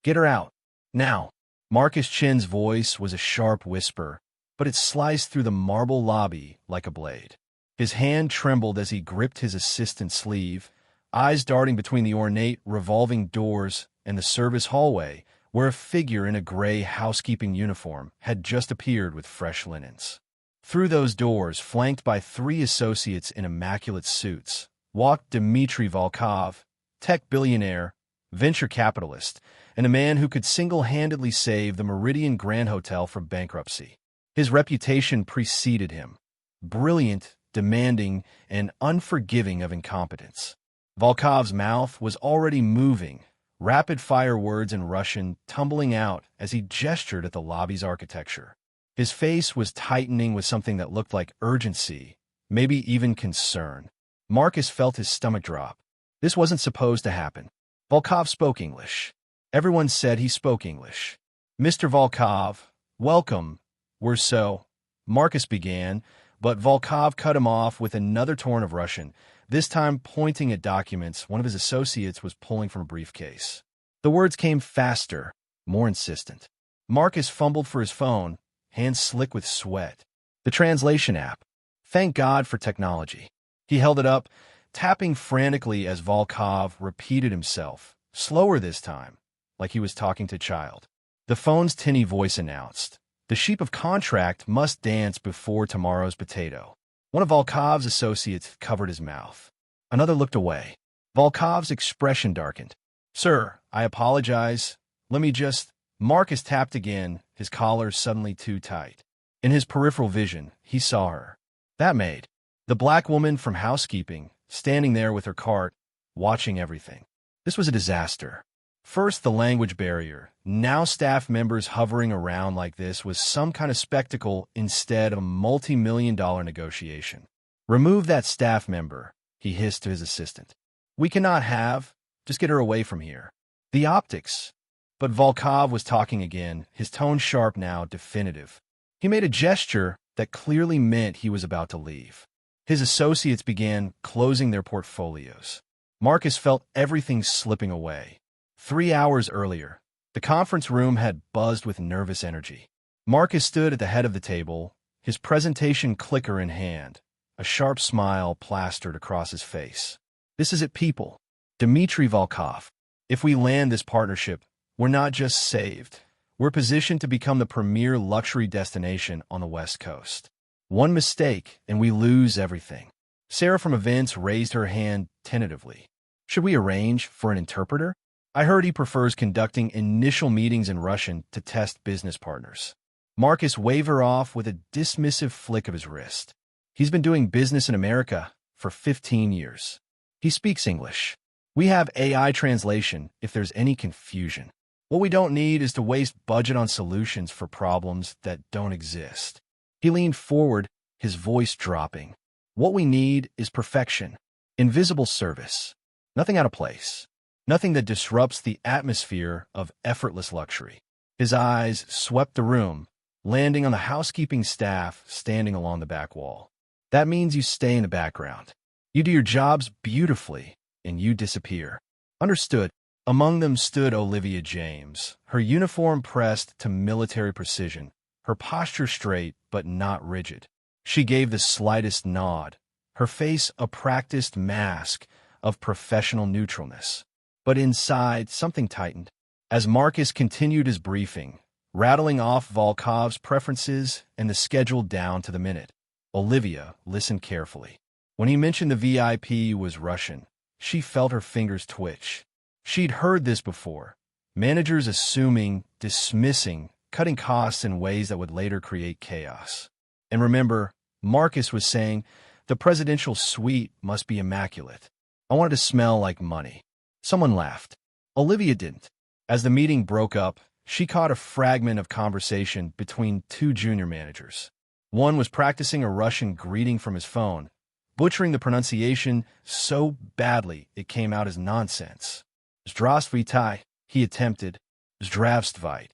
Get her out. Now. Marcus Chin's voice was a sharp whisper, but it sliced through the marble lobby like a blade. His hand trembled as he gripped his assistant's sleeve, eyes darting between the ornate, revolving doors and the service hallway, where a figure in a gray housekeeping uniform had just appeared with fresh linens. Through those doors, flanked by 3 associates in immaculate suits, walked Dmitry Volkov, tech billionaire, venture capitalist, and a man who could single-handedly save the Meridian Grand Hotel from bankruptcy. His reputation preceded him: brilliant, demanding, and unforgiving of incompetence. Volkov's mouth was already moving, rapid-fire words in Russian tumbling out as he gestured at the lobby's architecture. His face was tightening with something that looked like urgency, maybe even concern. Marcus felt his stomach drop. This wasn't supposed to happen. Volkov spoke English. Everyone said he spoke English. "Mr. Volkov, welcome. We're so—" Marcus began, but Volkov cut him off with another torrent of Russian, this time pointing at documents one of his associates was pulling from a briefcase. The words came faster, more insistent. Marcus fumbled for his phone, hands slick with sweat. The translation app. Thank God for technology. He held it up, tapping frantically as Volkov repeated himself, slower this time, like he was talking to a child. The phone's tinny voice announced, "The sheep of contract must dance before tomorrow's potato." One of Volkov's associates covered his mouth. Another looked away. Volkov's expression darkened. "Sir, I apologize. Let me just—" Marcus tapped again, his collar suddenly too tight. In his peripheral vision, he saw her. That Maid. The black woman from housekeeping, standing there with her cart, watching everything. This was a disaster. First, the language barrier. Now staff members hovering around like this was some kind of spectacle instead of a multi-million-dollar negotiation. "Remove that staff member," he hissed to his assistant. "We cannot have. Just get her away from here." The optics. But Volkov was talking again, his tone sharp now, definitive. He made a gesture that clearly meant he was about to leave. His associates began closing their portfolios. Marcus felt everything slipping away. 3 hours earlier, the conference room had buzzed with nervous energy. Marcus stood at the head of the table, his presentation clicker in hand, a sharp smile plastered across his face. "This is it, people. Dmitry Volkov. If we land this partnership, we're not just saved. We're positioned to become the premier luxury destination on the West Coast. One mistake, and we lose everything." Sarah from events raised her hand tentatively. "Should we arrange for an interpreter? I heard he prefers conducting initial meetings in Russian to test business partners." Marcus waved her off with a dismissive flick of his wrist. "He's been doing business in America for 15 years. He speaks English. We have AI translation if there's any confusion. What we don't need is to waste budget on solutions for problems that don't exist." He leaned forward, his voice dropping. "What we need is perfection. Invisible service. Nothing out of place. Nothing that disrupts the atmosphere of effortless luxury." His eyes swept the room, landing on the housekeeping staff standing along the back wall. "That means you stay in the background. You do your jobs beautifully, and you disappear." "Understood." Among them stood Olivia James, her uniform pressed to military precision, her posture straight but not rigid. She gave the slightest nod, her face a practiced mask of professional neutralness. But inside, something tightened. As Marcus continued his briefing, rattling off Volkov's preferences and the schedule down to the minute, Olivia listened carefully. When he mentioned the VIP was Russian, she felt her fingers twitch. She'd heard this before. Managers assuming, dismissing, cutting costs in ways that would later create chaos. And remember, Marcus was saying, the presidential suite must be immaculate. I wanted to smell like money. Someone laughed. Olivia didn't. As the meeting broke up, she caught a fragment of conversation between 2 junior managers. One was practicing a Russian greeting from his phone, butchering the pronunciation so badly it came out as nonsense. "Zdravstvuyte," he attempted. "Zdravstvuyte."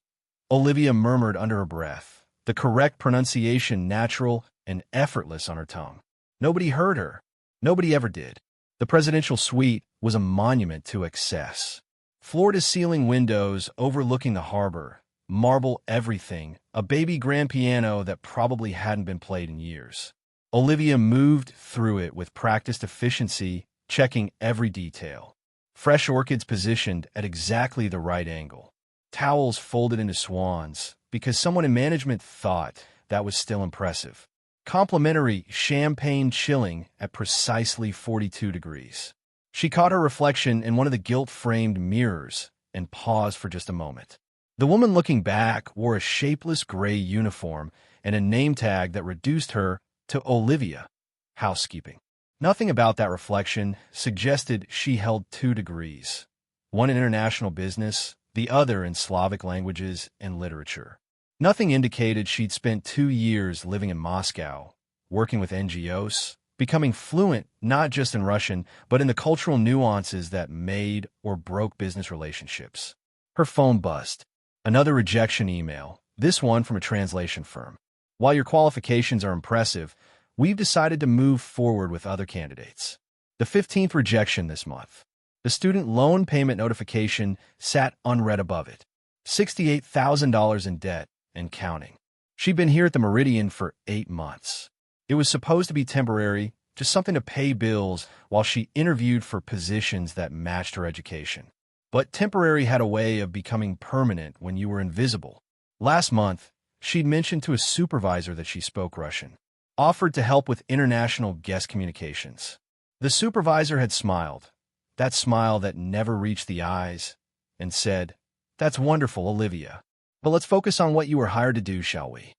Olivia murmured under her breath, the correct pronunciation natural and effortless on her tongue. Nobody heard her. Nobody ever did. The presidential suite was a monument to excess. Floor-to-ceiling windows overlooking the harbor, marble everything, a baby grand piano that probably hadn't been played in years. Olivia moved through it with practiced efficiency, checking every detail. Fresh orchids positioned at exactly the right angle. Towels folded into swans, because someone in management thought that was still impressive. Complimentary champagne chilling at precisely 42 degrees. She caught her reflection in one of the gilt-framed mirrors and paused for just a moment. The woman looking back wore a shapeless gray uniform and a name tag that reduced her to Olivia, housekeeping. Nothing about that reflection suggested she held 2 degrees, one in international business, the other in Slavic languages and literature. Nothing indicated she'd spent 2 years living in Moscow, working with NGOs, becoming fluent not just in Russian, but in the cultural nuances that made or broke business relationships. Her phone buzzed. Another rejection email, this one from a translation firm. While your qualifications are impressive, we've decided to move forward with other candidates. The 15th rejection this month. The student loan payment notification sat unread above it. $68,000 in debt and counting. She'd been here at the Meridian for 8 months. It was supposed to be temporary, just something to pay bills while she interviewed for positions that matched her education. But temporary had a way of becoming permanent when you were invisible. Last month, she'd mentioned to a supervisor that she spoke Russian, offered to help with international guest communications. The supervisor had smiled, that smile that never reached the eyes, and said, "That's wonderful, Olivia. But let's focus on what you were hired to do, shall we?"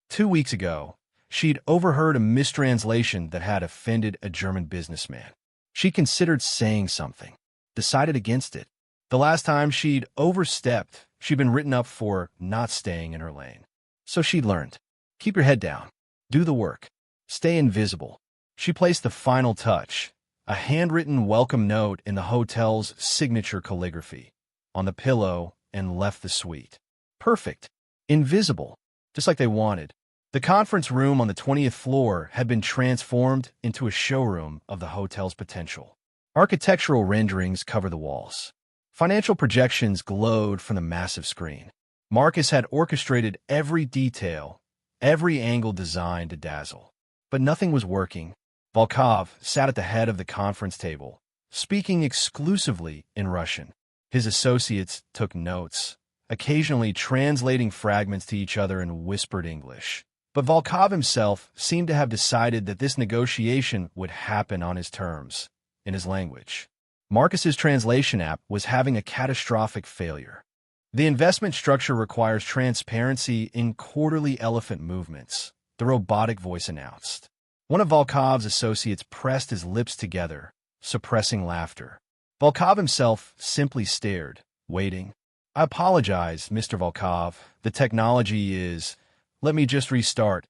2 weeks ago, she'd overheard a mistranslation that had offended a German businessman. She considered saying something, decided against it. The last time she'd overstepped, she'd been written up for not staying in her lane. So she'd learned. Keep your head down. Do the work. Stay invisible. She placed the final touch, a handwritten welcome note in the hotel's signature calligraphy, on the pillow, and left the suite. Perfect. Invisible. Just like they wanted. The conference room on the 20th floor had been transformed into a showroom of the hotel's potential. Architectural renderings cover the walls. Financial projections glowed from the massive screen. Marcus had orchestrated every detail, every angle designed to dazzle. But nothing was working. Volkov sat at the head of the conference table, speaking exclusively in Russian. His associates took notes, occasionally translating fragments to each other in whispered English. But Volkov himself seemed to have decided that this negotiation would happen on his terms, in his language. Marcus's translation app was having a catastrophic failure. The investment structure requires transparency in quarterly elephant movements, the robotic voice announced. One of Volkov's associates pressed his lips together, suppressing laughter. Volkov himself simply stared, waiting. "I apologize, Mr. Volkov. The technology is... Let me just restart."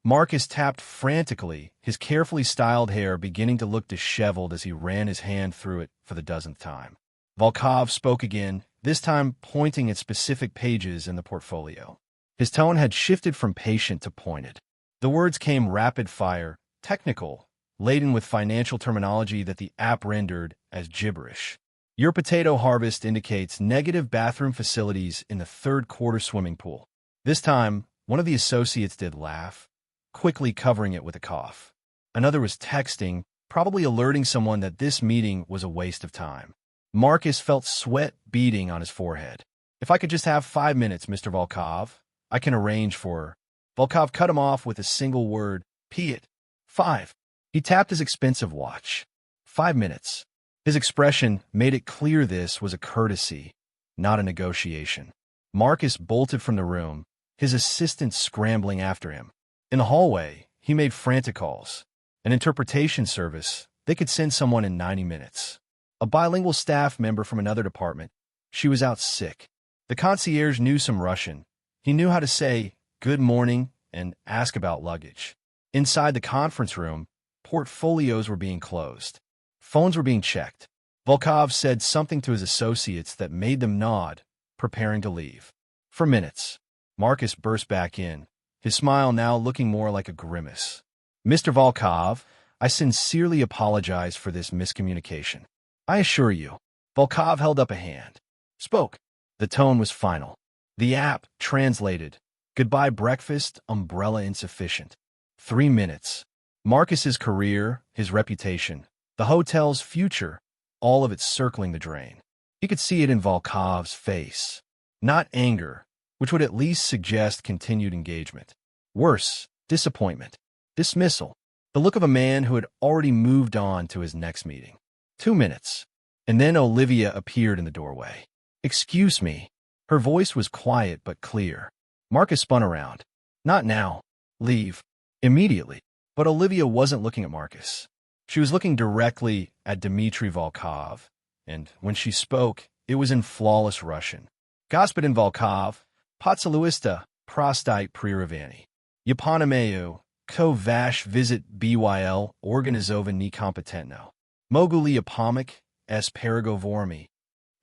Marcus tapped frantically, his carefully styled hair beginning to look disheveled as he ran his hand through it for the dozenth time. Volkov spoke again, this time pointing at specific pages in the portfolio. His tone had shifted from patient to pointed. The words came rapid-fire, technical, laden with financial terminology that the app rendered as gibberish. "Your potato harvest indicates negative bathroom facilities in the third quarter swimming pool." This time, one of the associates did laugh, quickly covering it with a cough. Another was texting, probably alerting someone that this meeting was a waste of time. Marcus felt sweat beading on his forehead. "If I could just have 5 minutes, Mr. Volkov, I can arrange for..." Volkov cut him off with a single word, "P-it." 5. He tapped his expensive watch. 5 minutes. His expression made it clear this was a courtesy, not a negotiation. Marcus bolted from the room, his assistant scrambling after him. In the hallway, he made frantic calls. An interpretation service, they could send someone in 90 minutes. A bilingual staff member from another department. She was out sick. The concierge knew some Russian. He knew how to say, "Good morning," and ask about luggage. Inside the conference room, portfolios were being closed. Phones were being checked. Volkov said something to his associates that made them nod, preparing to leave. For minutes, Marcus burst back in, his smile now looking more like a grimace. "Mr. Volkov, I sincerely apologize for this miscommunication. I assure you." Volkov held up a hand. spoke. The tone was final. The app translated, "Goodbye breakfast, umbrella insufficient." 3 minutes. Marcus's career, his reputation, the hotel's future, all of it circling the drain. He could see it in Volkov's face. Not anger, which would at least suggest continued engagement. Worse, disappointment. Dismissal. The look of a man who had already moved on to his next meeting. 2 minutes. And then Olivia appeared in the doorway. "Excuse me." Her voice was quiet but clear. Marcus spun around. "Not now. Leave. Immediately." But Olivia wasn't looking at Marcus. She was looking directly at Dmitry Volkov, and when she spoke, it was in flawless Russian. "Господин Volkov, Pocaluista, Prostite Priravani. Yapoнимаю, ko vash visit BYL organizovan nekompetentno. Moguli yapomik s perigovormi."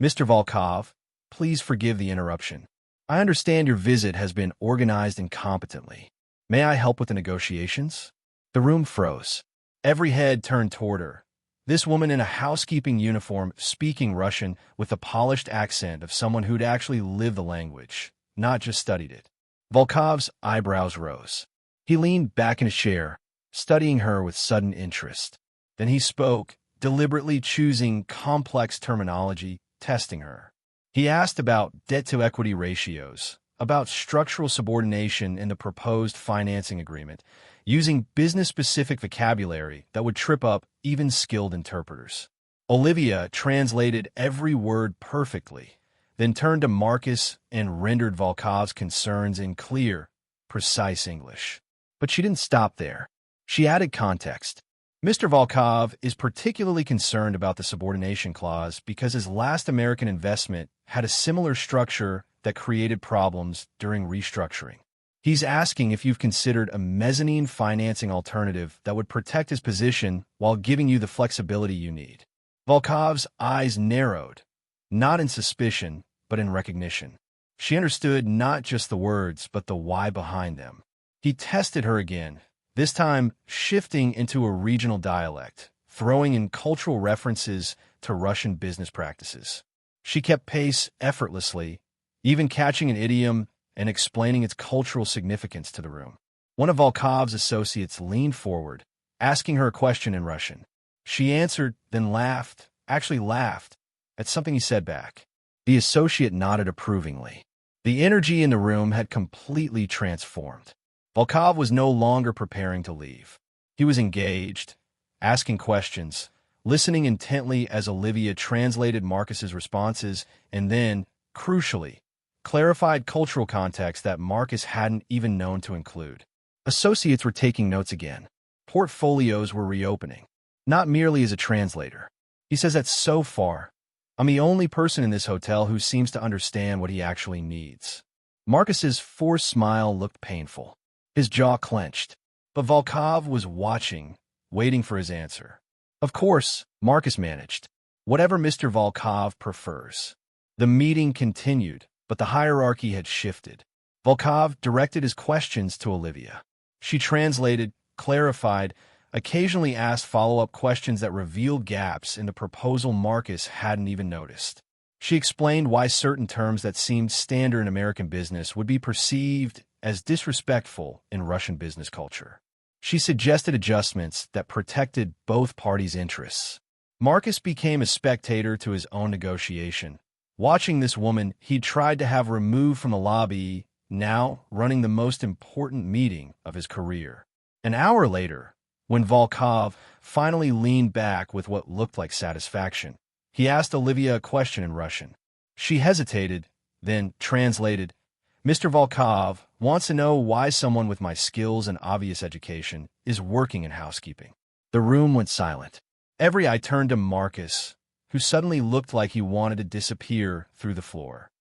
"Mr. Volkov, please forgive the interruption. I understand your visit has been organized incompetently. May I help with the negotiations?" The room froze. Every head turned toward her. This woman in a housekeeping uniform speaking Russian with the polished accent of someone who'd actually lived the language, not just studied it. Volkov's eyebrows rose. He leaned back in his chair, studying her with sudden interest. Then he spoke, deliberately choosing complex terminology, testing her. He asked about debt-to-equity ratios, about structural subordination in the proposed financing agreement, using business-specific vocabulary that would trip up even skilled interpreters. Olivia translated every word perfectly, then turned to Marcus and rendered Volkov's concerns in clear, precise English. But she didn't stop there. She added context. "Mr. Volkov is particularly concerned about the subordination clause because his last American investment had a similar structure that created problems during restructuring. He's asking if you've considered a mezzanine financing alternative that would protect his position while giving you the flexibility you need." Volkov's eyes narrowed, not in suspicion, but in recognition. She understood not just the words, but the why behind them. He tested her again, this time shifting into a regional dialect, throwing in cultural references to Russian business practices. She kept pace effortlessly, even catching an idiom and explaining its cultural significance to the room. One of Volkov's associates leaned forward, asking her a question in Russian. She answered, then laughed, at something he said back. The associate nodded approvingly. The energy in the room had completely transformed. Volkov was no longer preparing to leave. He was engaged, asking questions, listening intently as Olivia translated Marcus's responses, and then, crucially, clarified cultural context that Marcus hadn't even known to include. Associates were taking notes again. Portfolios were reopening, not merely as a translator. He says that so far, I'm the only person in this hotel who seems to understand what he actually needs. Marcus's forced smile looked painful. His jaw clenched. But Volkov was watching, waiting for his answer. Of course, Marcus managed. Whatever Mr. Volkov prefers. The meeting continued, but the hierarchy had shifted. Volkov directed his questions to Olivia. She translated, clarified, occasionally asked follow-up questions that revealed gaps in the proposal Marcus hadn't even noticed. She explained why certain terms that seemed standard in American business would be perceived as disrespectful in Russian business culture. She suggested adjustments that protected both parties' interests. Marcus became a spectator to his own negotiation, watching this woman he'd tried to have removed from the lobby, now running the most important meeting of his career. An hour later, when Volkov finally leaned back with what looked like satisfaction, he asked Olivia a question in Russian. She hesitated, then translated, "Mr. Volkov wants to know why someone with my skills and obvious education is working in housekeeping." The room went silent. Every eye turned to Marcus, who suddenly looked like he wanted to disappear through the floor.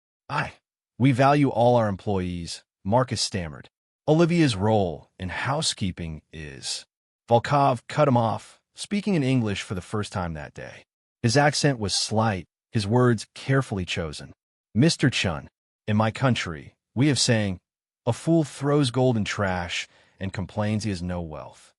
We value all our employees," Marcus stammered. "Olivia's role in housekeeping is—" Volkov cut him off, speaking in English for the first time that day. His accent was slight, his words carefully chosen. "Mr. Chun, in my country, we have saying, a fool throws gold in trash and complains he has no wealth.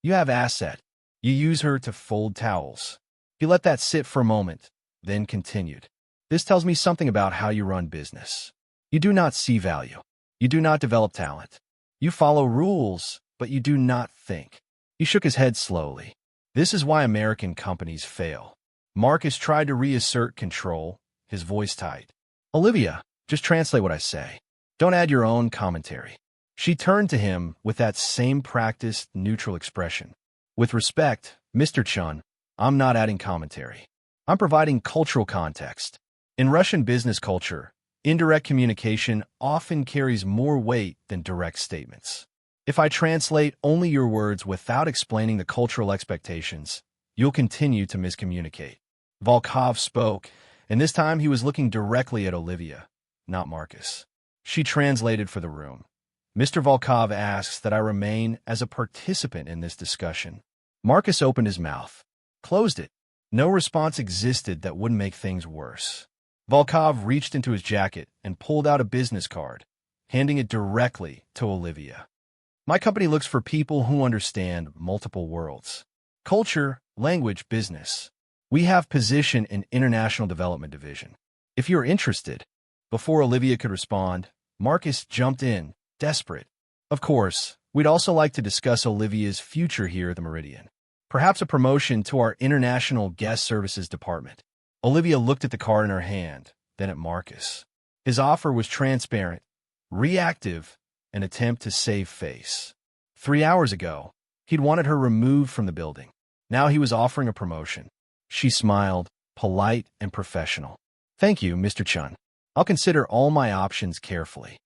You have asset. You use her to fold towels." He let that sit for a moment, then continued. This tells me something about how you run business. You do not see value. You do not develop talent. You follow rules, but you do not think. He shook his head slowly. This is why American companies fail. Marcus tried to reassert control, his voice tight. Olivia, just translate what I say. Don't add your own commentary. She turned to him with that same practiced, neutral expression. With respect, Mr. Chun, I'm not adding commentary. I'm providing cultural context. In Russian business culture, indirect communication often carries more weight than direct statements. If I translate only your words without explaining the cultural expectations, you'll continue to miscommunicate. Volkov spoke, and this time he was looking directly at Olivia, not Marcus. She translated for the room. Mr. Volkov asks that I remain as a participant in this discussion. Marcus opened his mouth, closed it. No response existed that wouldn't make things worse. Volkov reached into his jacket and pulled out a business card, handing it directly to Olivia. My company looks for people who understand multiple worlds. Culture, language, business. We have position in International Development Division. If you're interested. Before Olivia could respond, Marcus jumped in, desperate. Of course, we'd also like to discuss Olivia's future here at the Meridian. Perhaps a promotion to our International Guest Services Department. Olivia looked at the card in her hand, then at Marcus. His offer was transparent, reactive, an attempt to save face. 3 hours ago, he'd wanted her removed from the building. Now he was offering a promotion. She smiled, polite and professional. Thank you, Mr. Chun. I'll consider all my options carefully.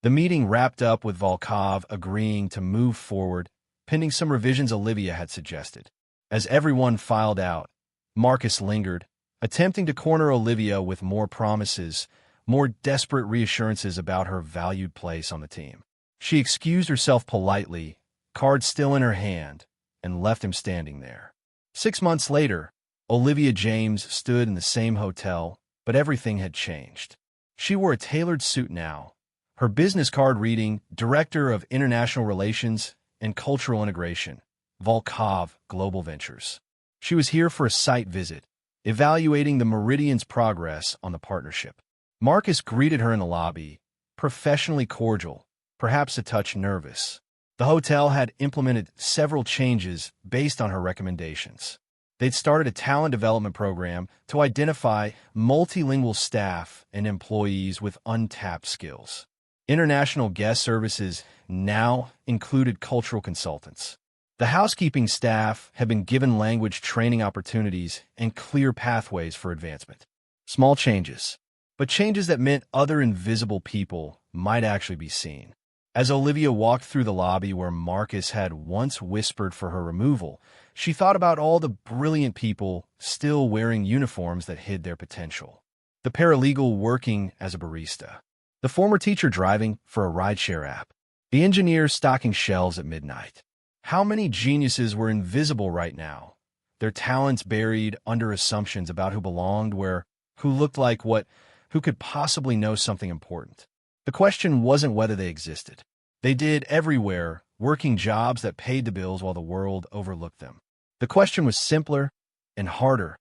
The meeting wrapped up with Volkov agreeing to move forward, pending some revisions Olivia had suggested. As everyone filed out, Marcus lingered, attempting to corner Olivia with more promises, more desperate reassurances about her valued place on the team. She excused herself politely, card still in her hand, and left him standing there. 6 months later, Olivia James stood in the same hotel, but everything had changed. She wore a tailored suit now, her business card reading Director of International Relations and Cultural Integration, Volkov Global Ventures. She was here for a site visit, evaluating the Meridian's progress on the partnership. Marcus greeted her in the lobby, professionally cordial, perhaps a touch nervous. The hotel had implemented several changes based on her recommendations. They'd started a talent development program to identify multilingual staff and employees with untapped skills. International guest services now included cultural consultants. The housekeeping staff had been given language training opportunities and clear pathways for advancement. Small changes, but changes that meant other invisible people might actually be seen. As Olivia walked through the lobby where Marcus had once whispered for her removal, she thought about all the brilliant people still wearing uniforms that hid their potential. The paralegal working as a barista. The former teacher driving for a rideshare app. The engineer stocking shelves at midnight. How many geniuses were invisible right now? Their talents buried under assumptions about who belonged where, who looked like what, who could possibly know something important. The question wasn't whether they existed. They did everywhere, working jobs that paid the bills while the world overlooked them. The question was simpler and harder.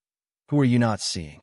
Who are you not seeing?